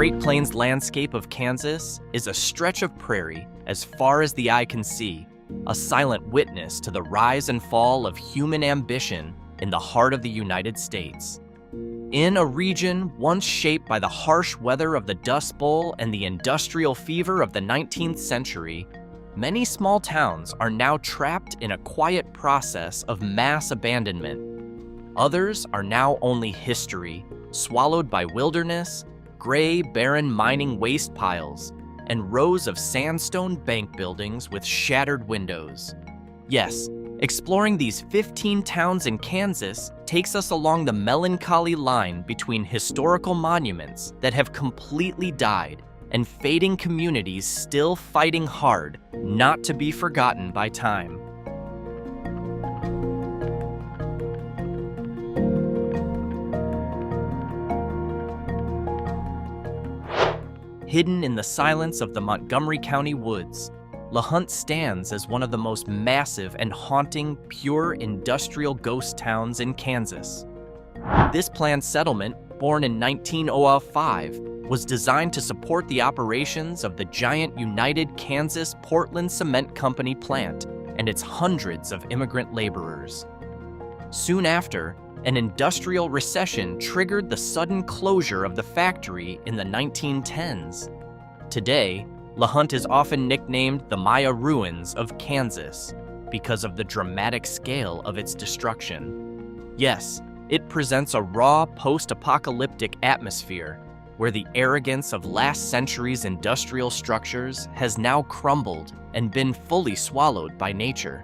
Great Plains landscape of Kansas is a stretch of prairie as far as the eye can see, a silent witness to the rise and fall of human ambition in the heart of the United States. In a region once shaped by the harsh weather of the Dust Bowl and the industrial fever of the 19th century, many small towns are now trapped in a quiet process of mass abandonment. Others are now only history, swallowed by wilderness, gray, barren mining waste piles, and rows of sandstone bank buildings with shattered windows. Yes, exploring these 15 towns in Kansas takes us along the melancholy line between historical monuments that have completely died and fading communities still fighting hard not to be forgotten by time. Hidden in the silence of the Montgomery County woods, LaHunt stands as one of the most massive and haunting pure industrial ghost towns in Kansas. This planned settlement, born in 1905, was designed to support the operations of the giant United Kansas Portland Cement Company plant and its hundreds of immigrant laborers. Soon after, an industrial recession triggered the sudden closure of the factory in the 1910s. Today, LaHunt is often nicknamed the Maya Ruins of Kansas because of the dramatic scale of its destruction. Yes, it presents a raw, post-apocalyptic atmosphere where the arrogance of last century's industrial structures has now crumbled and been fully swallowed by nature.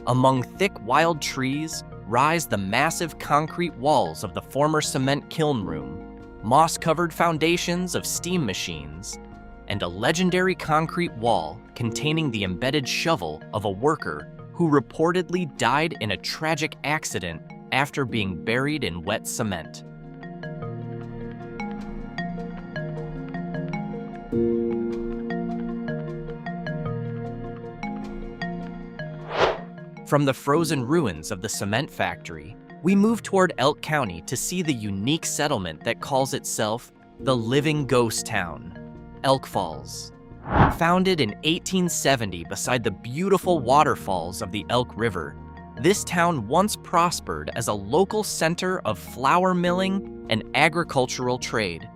Among thick wild trees rise the massive concrete walls of the former cement kiln room, moss-covered foundations of steam machines, and a legendary concrete wall containing the embedded shovel of a worker who reportedly died in a tragic accident after being buried in wet cement. From the frozen ruins of the cement factory, we move toward Elk County to see the unique settlement that calls itself the Living Ghost Town, Elk Falls. Founded in 1870 beside the beautiful waterfalls of the Elk River, this town once prospered as a local center of flour milling and agricultural trade.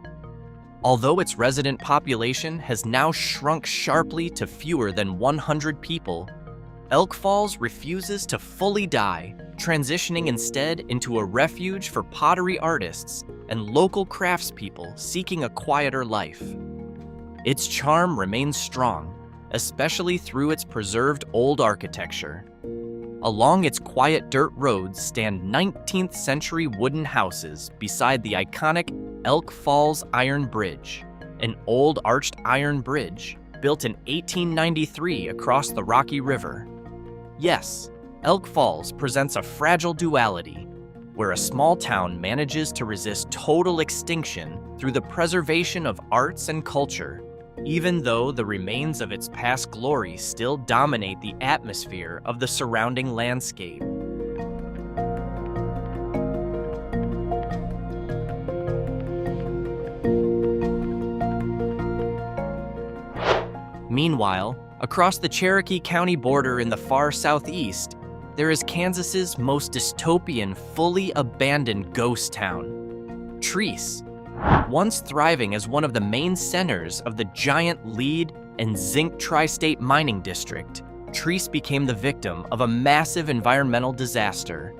Although its resident population has now shrunk sharply to fewer than 100 people, Elk Falls refuses to fully die, transitioning instead into a refuge for pottery artists and local craftspeople seeking a quieter life. Its charm remains strong, especially through its preserved old architecture. Along its quiet dirt roads stand 19th century wooden houses beside the iconic Elk Falls Iron Bridge, an old arched iron bridge built in 1893 across the Rocky River. Yes, Elk Falls presents a fragile duality, where a small town manages to resist total extinction through the preservation of arts and culture, even though the remains of its past glory still dominate the atmosphere of the surrounding landscape. Meanwhile, across the Cherokee County border in the far southeast, there is Kansas's most dystopian, fully abandoned ghost town, Treece. Once thriving as one of the main centers of the giant lead and zinc tri-state mining district, Treece became the victim of a massive environmental disaster.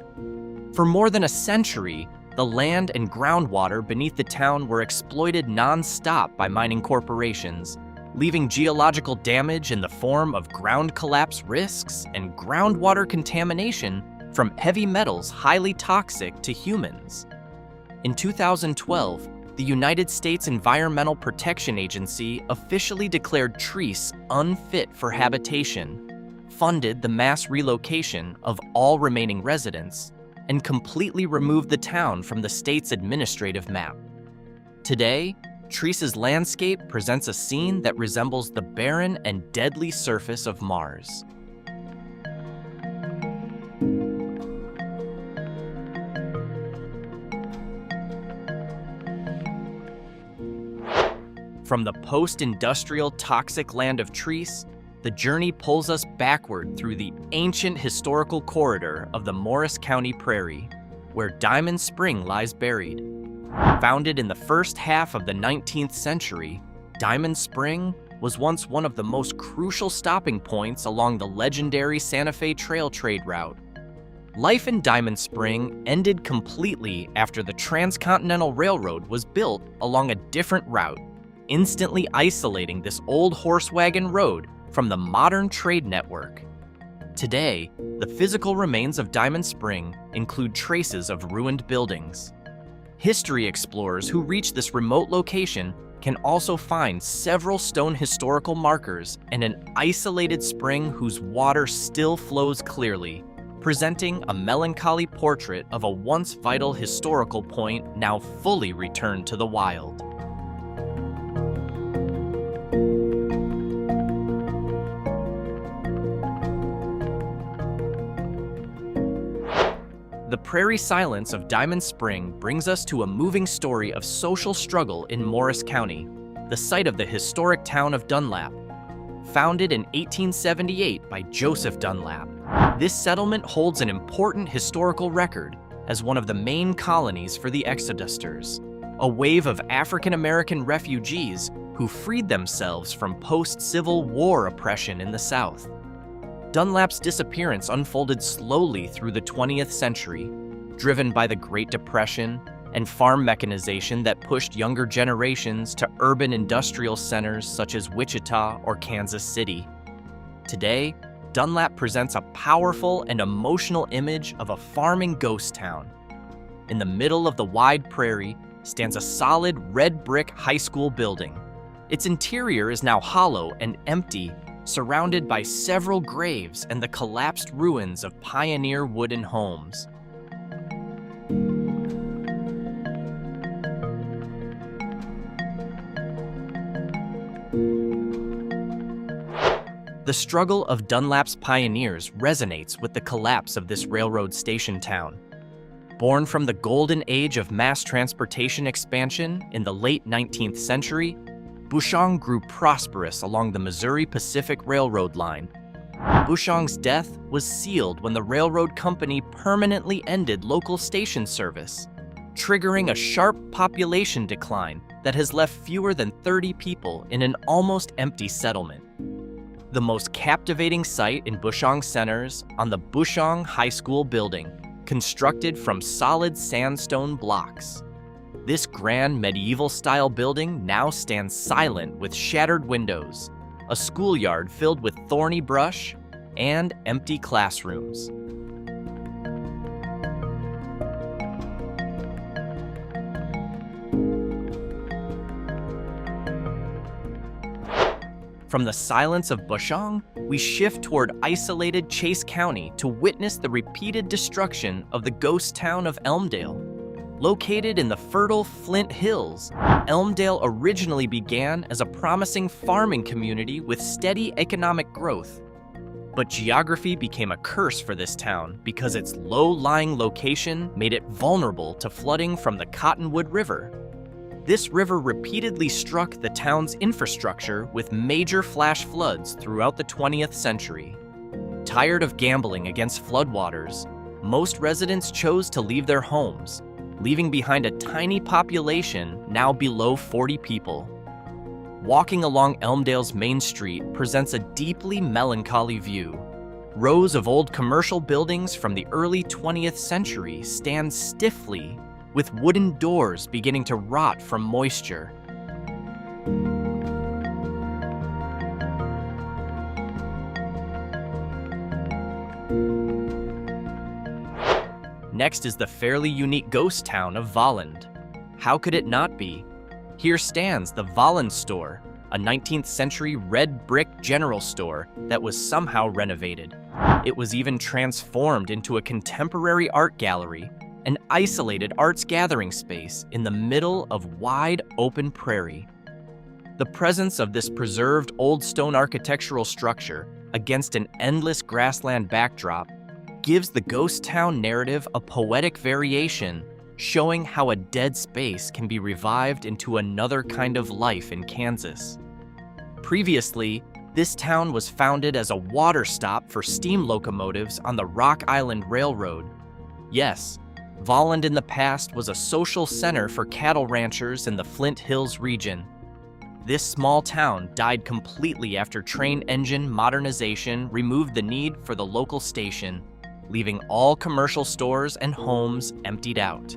For more than a century, the land and groundwater beneath the town were exploited non-stop by mining corporations, leaving geological damage in the form of ground collapse risks and groundwater contamination from heavy metals highly toxic to humans. In 2012, the United States Environmental Protection Agency officially declared Treece unfit for habitation, funded the mass relocation of all remaining residents, and completely removed the town from the state's administrative map. Today, Treece's landscape presents a scene that resembles the barren and deadly surface of Mars. From the post-industrial toxic land of Treece, the journey pulls us backward through the ancient historical corridor of the Morris County prairie, where Diamond Spring lies buried. Founded in the first half of the 19th century, Diamond Spring was once one of the most crucial stopping points along the legendary Santa Fe Trail trade route. Life in Diamond Spring ended completely after the Transcontinental Railroad was built along a different route, instantly isolating this old horse wagon road from the modern trade network. Today, the physical remains of Diamond Spring include traces of ruined buildings. History explorers who reach this remote location can also find several stone historical markers and an isolated spring whose water still flows clearly, presenting a melancholy portrait of a once vital historical point now fully returned to the wild. The prairie silence of Diamond Spring brings us to a moving story of social struggle in Morris County, the site of the historic town of Dunlap. Founded in 1878 by Joseph Dunlap, this settlement holds an important historical record as one of the main colonies for the Exodusters, a wave of African American refugees who freed themselves from post-Civil War oppression in the South. Dunlap's disappearance unfolded slowly through the 20th century, driven by the Great Depression and farm mechanization that pushed younger generations to urban industrial centers such as Wichita or Kansas City. Today, Dunlap presents a powerful and emotional image of a farming ghost town. In the middle of the wide prairie stands a solid red brick high school building. Its interior is now hollow and empty, surrounded by several graves and the collapsed ruins of pioneer wooden homes. The struggle of Dunlap's pioneers resonates with the collapse of this railroad station town. Born from the golden age of mass transportation expansion in the late 19th century, Bushong grew prosperous along the Missouri Pacific Railroad line. Bushong's death was sealed when the railroad company permanently ended local station service, triggering a sharp population decline that has left fewer than 30 people in an almost empty settlement. The most captivating sight in Bushong centers on the Bushong High School building, constructed from solid sandstone blocks. This grand medieval-style building now stands silent with shattered windows, a schoolyard filled with thorny brush, and empty classrooms. From the silence of Bushong, we shift toward isolated Chase County to witness the repeated destruction of the ghost town of Elmdale. Located in the fertile Flint Hills, Elmdale originally began as a promising farming community with steady economic growth. But geography became a curse for this town because its low-lying location made it vulnerable to flooding from the Cottonwood River. This river repeatedly struck the town's infrastructure with major flash floods throughout the 20th century. Tired of gambling against floodwaters, most residents chose to leave their homes, leaving behind a tiny population now below 40 people. Walking along Elmdale's main street presents a deeply melancholy view. Rows of old commercial buildings from the early 20th century stand stiffly, with wooden doors beginning to rot from moisture. Next is the fairly unique ghost town of Voland. How could it not be? Here stands the Voland store, a 19th century red brick general store that was somehow renovated. It was even transformed into a contemporary art gallery, an isolated arts gathering space in the middle of wide open prairie. The presence of this preserved old stone architectural structure against an endless grassland backdrop gives the ghost town narrative a poetic variation, showing how a dead space can be revived into another kind of life in Kansas. Previously, this town was founded as a water stop for steam locomotives on the Rock Island Railroad. Yes, Voland in the past was a social center for cattle ranchers in the Flint Hills region. This small town died completely after train engine modernization removed the need for the local station, leaving all commercial stores and homes emptied out.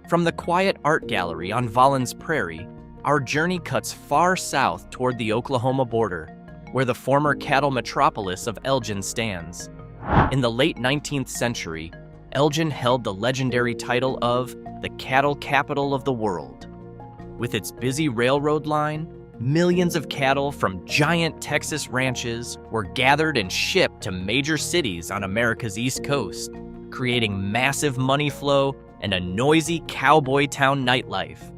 From the quiet art gallery on Voland's prairie, our journey cuts far south toward the Oklahoma border, where the former cattle metropolis of Elgin stands. In the late 19th century, Elgin held the legendary title of the cattle capital of the world. With its busy railroad line, millions of cattle from giant Texas ranches were gathered and shipped to major cities on America's East Coast, creating massive money flow and a noisy cowboy town nightlife.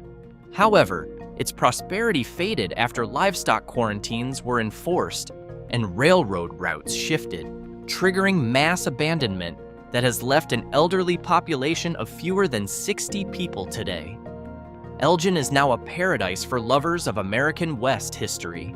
However, its prosperity faded after livestock quarantines were enforced and railroad routes shifted, triggering mass abandonment that has left an elderly population of fewer than 60 people today. Elgin is now a paradise for lovers of American West history.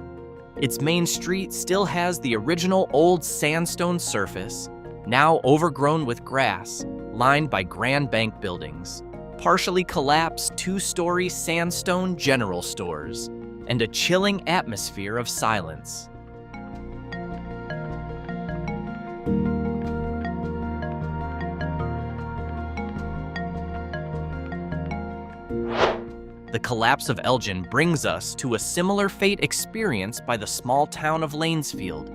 Its main street still has the original old sandstone surface, now overgrown with grass, lined by Grand Bank buildings, partially collapsed two-story sandstone general stores, and a chilling atmosphere of silence. The collapse of Elgin brings us to a similar fate experienced by the small town of Lansfield.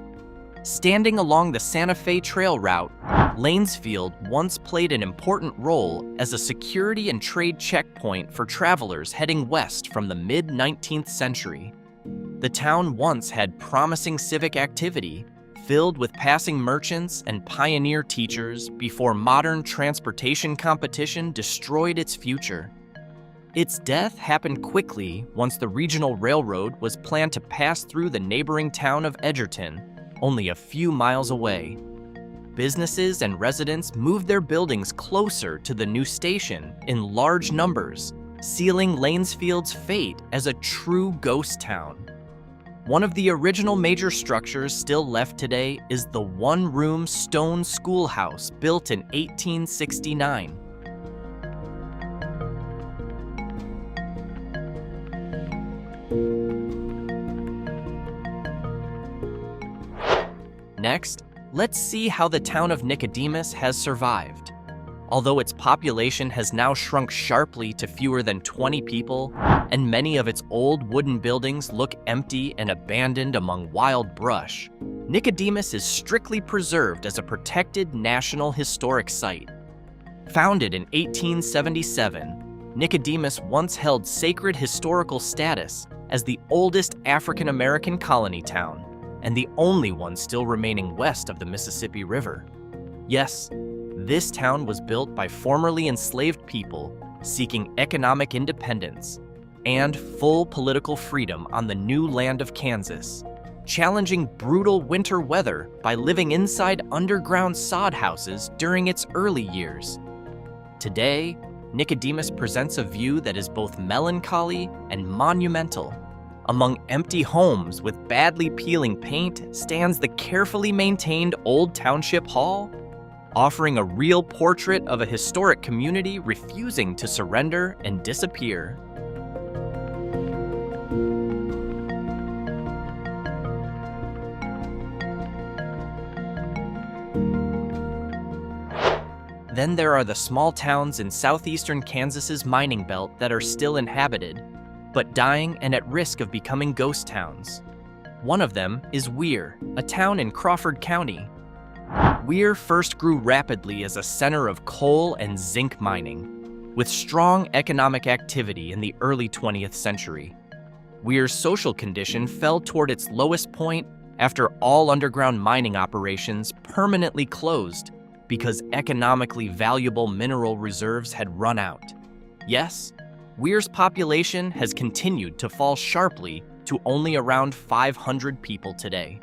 Standing along the Santa Fe Trail route, Lansfield once played an important role as a security and trade checkpoint for travelers heading west from the mid-19th century. The town once had promising civic activity, filled with passing merchants and pioneer teachers before modern transportation competition destroyed its future. Its death happened quickly once the regional railroad was planned to pass through the neighboring town of Edgerton, only a few miles away. Businesses and residents moved their buildings closer to the new station in large numbers, sealing Lansfield's fate as a true ghost town. One of the original major structures still left today is the one-room stone schoolhouse built in 1869. Next, let's see how the town of Nicodemus has survived. Although its population has now shrunk sharply to fewer than 20 people, and many of its old wooden buildings look empty and abandoned among wild brush, Nicodemus is strictly preserved as a protected National Historic Site. Founded in 1877, Nicodemus once held sacred historical status as the oldest African American colony town, and the only one still remaining west of the Mississippi River. Yes, this town was built by formerly enslaved people seeking economic independence and full political freedom on the new land of Kansas, challenging brutal winter weather by living inside underground sod houses during its early years. Today, Nicodemus presents a view that is both melancholy and monumental. Among empty homes with badly peeling paint stands the carefully maintained Old Township Hall, offering a real portrait of a historic community refusing to surrender and disappear. Then there are the small towns in southeastern Kansas's mining belt that are still inhabited, but dying and at risk of becoming ghost towns. One of them is Weir, a town in Crawford County. Weir first grew rapidly as a center of coal and zinc mining, with strong economic activity in the early 20th century. Weir's social condition fell toward its lowest point after all underground mining operations permanently closed because economically valuable mineral reserves had run out. Yes, Weir's population has continued to fall sharply to only around 500 people today.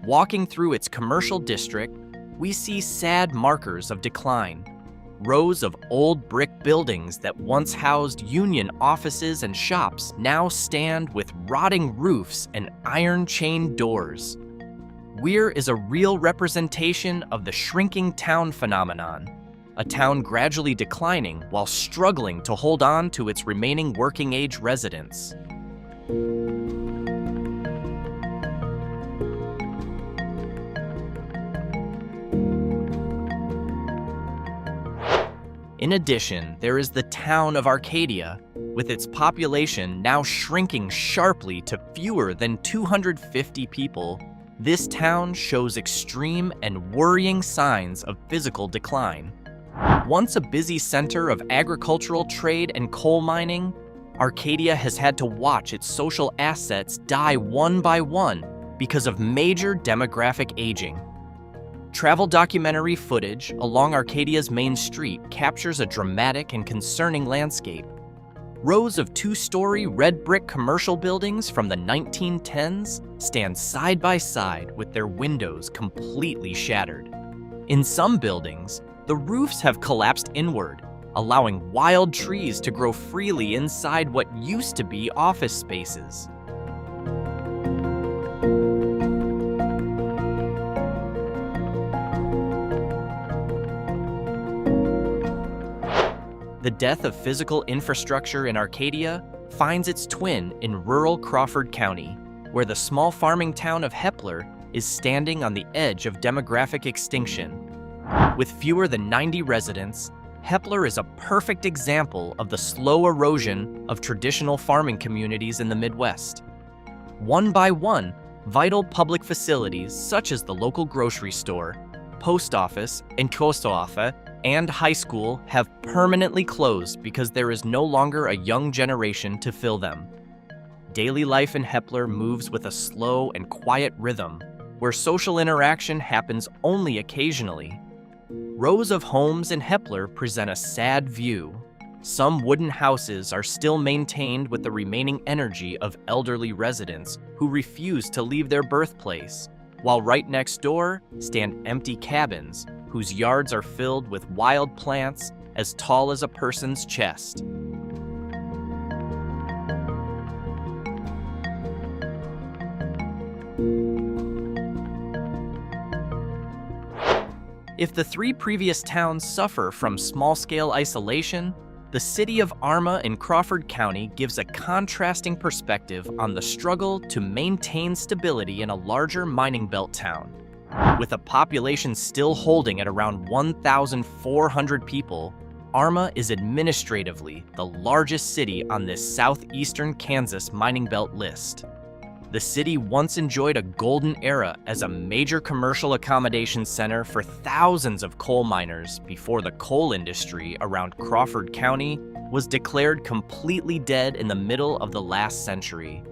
Walking through its commercial district, we see sad markers of decline. Rows of old brick buildings that once housed union offices and shops now stand with rotting roofs and iron-chained doors. Weir is a real representation of the shrinking town phenomenon, a town gradually declining while struggling to hold on to its remaining working-age residents. In addition, there is the town of Arcadia, with its population now shrinking sharply to fewer than 250 people. This town shows extreme and worrying signs of physical decline. Once a busy center of agricultural trade and coal mining, Arcadia has had to watch its social assets die one by one because of major demographic aging. Travel documentary footage along Arcadia's main street captures a dramatic and concerning landscape. Rows of two-story red brick commercial buildings from the 1910s stand side by side with their windows completely shattered. In some buildings, the roofs have collapsed inward, allowing wild trees to grow freely inside what used to be office spaces. The death of physical infrastructure in Arcadia finds its twin in rural Crawford County, where the small farming town of Hepler is standing on the edge of demographic extinction. With fewer than 90 residents, Hepler is a perfect example of the slow erosion of traditional farming communities in the Midwest. One by one, vital public facilities such as the local grocery store, post office, and Kostoafa, and high school have permanently closed because there is no longer a young generation to fill them. Daily life in Hepler moves with a slow and quiet rhythm, where social interaction happens only occasionally. Rows of homes in Hepler present a sad view. Some wooden houses are still maintained with the remaining energy of elderly residents who refuse to leave their birthplace, while right next door stand empty cabins whose yards are filled with wild plants as tall as a person's chest. If the three previous towns suffer from small-scale isolation, the city of Arma in Crawford County gives a contrasting perspective on the struggle to maintain stability in a larger mining belt town. With a population still holding at around 1,400 people, Arma is administratively the largest city on this southeastern Kansas mining belt list. The city once enjoyed a golden era as a major commercial accommodation center for thousands of coal miners before the coal industry around Crawford County was declared completely dead in the middle of the last century.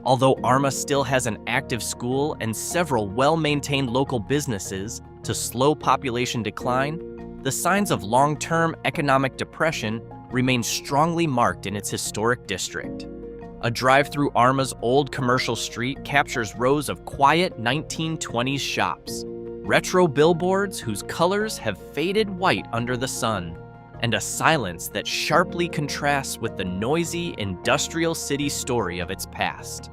Although Arma still has an active school and several well-maintained local businesses to slow population decline, the signs of long-term economic depression remain strongly marked in its historic district. A drive through Arma's old commercial street captures rows of quiet 1920s shops, retro billboards whose colors have faded white under the sun, and a silence that sharply contrasts with the noisy industrial city story of its past.